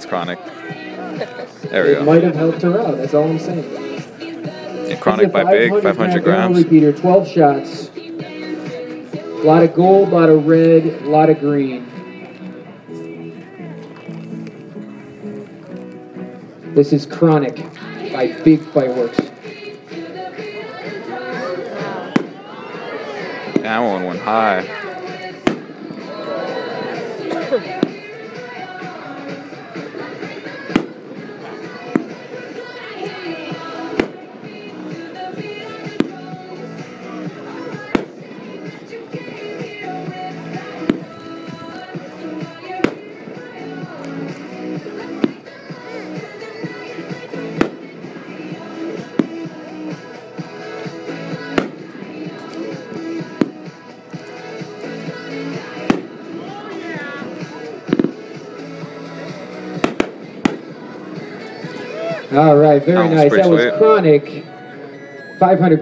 Chronic. There we It go. might have helped her out. That's all I'm saying. And Chronic by Big, 500 barrel grams. repeater, 12 shots. A lot of gold, a lot of red, a lot of green. This is Chronic by Big Fireworks. That one went high. All right, very That was nice. pretty That was sweet. Chronic, 500.